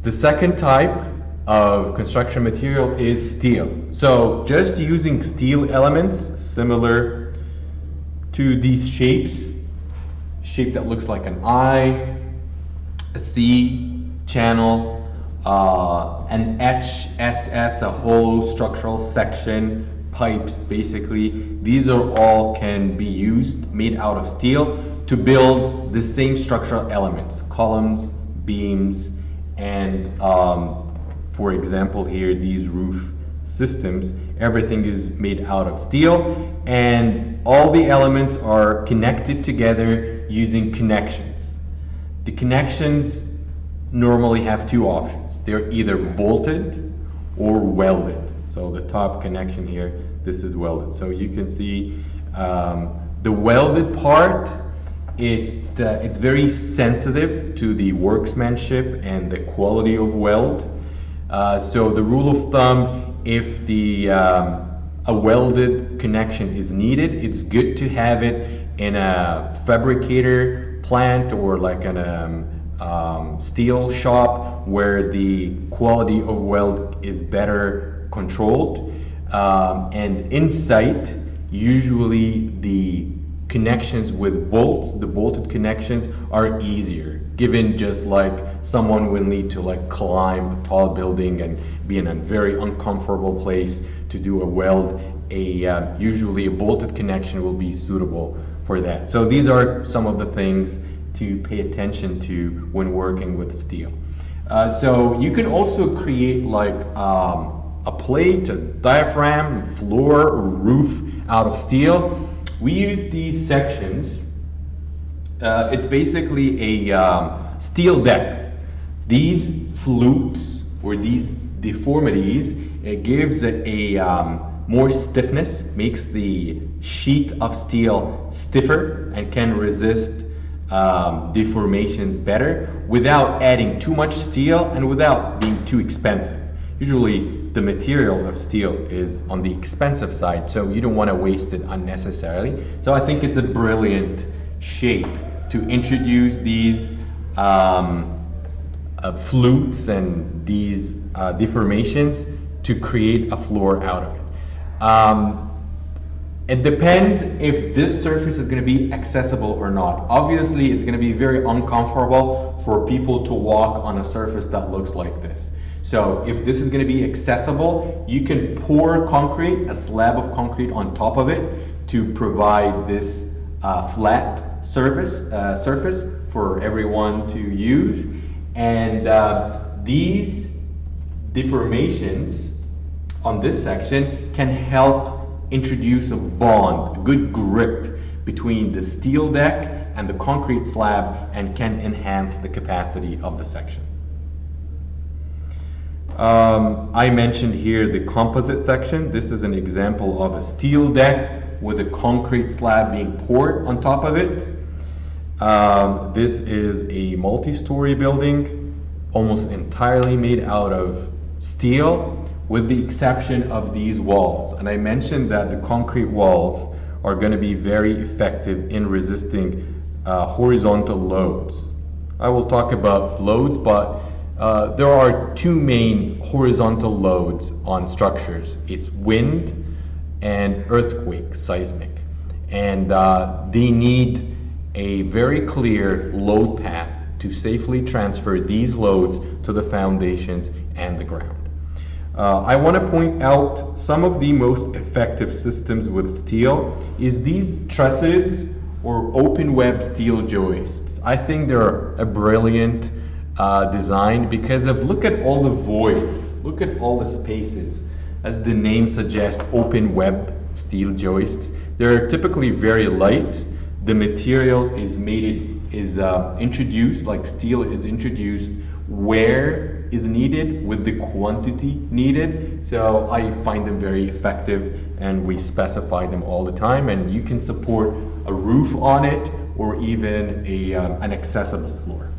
The second type of construction material is steel. So just using steel elements similar to these shapes, shape that looks like an I, a C channel, an H, SS, a hollow structural section, pipes basically. These are all can be used, made out of steel, to build the same structural elements, columns, beams, and for example here, these roof systems, everything is made out of steel, and all the elements are connected together using connections. The connections normally have two options. They're either bolted or welded. So the top connection here, this is welded. So you can see the welded part, it's very sensitive to the workmanship and the quality of weld. So the rule of thumb, if a welded connection is needed, it's good to have it in a fabricator plant or like in a steel shop where the quality of weld is better controlled. And inside, usually the connections with bolts, the bolted connections are easier, given just like someone will need to like climb a tall building and be in a very uncomfortable place to do a weld. Usually a bolted connection will be suitable for that. So these are some of the things to pay attention to when working with steel. So you can also create like a plate, a diaphragm, floor, or roof out of steel. We use these sections. It's basically a steel deck. These flukes or these deformities, it gives it a more stiffness, makes the sheet of steel stiffer and can resist deformations better without adding too much steel and without being too expensive. Usually the material of steel is on the expensive side, so you don't want to waste it unnecessarily. So I think it's a brilliant shape to introduce these flukes and these deformations to create a floor out of it. It depends if this surface is going to be accessible or not. Obviously, it's going to be very uncomfortable for people to walk on a surface that looks like this. So if this is going to be accessible, you can pour concrete, a slab of concrete on top of it to provide this flat surface for everyone to use. And these deformations on this section can help introduce a bond, a good grip between the steel deck and the concrete slab, and can enhance the capacity of the section. I mentioned here the composite section. This is an example of a steel deck with a concrete slab being poured on top of it. This is a multi-story building, almost entirely made out of steel, with the exception of these walls. And I mentioned that the concrete walls are going to be very effective in resisting horizontal loads. I will talk about loads, but there are two main horizontal loads on structures. It's wind and earthquake, seismic. And they need a very clear load path to safely transfer these loads to the foundations and the ground. I want to point out some of the most effective systems with steel is these trusses or open web steel joists. I think they're a brilliant design because of look at all the voids, look at all the spaces. As the name suggests, open web steel joists. They're typically very light. The material is introduced, like steel is introduced where is needed with the quantity needed. So I find them very effective, and we specify them all the time, and you can support a roof on it or even an accessible floor.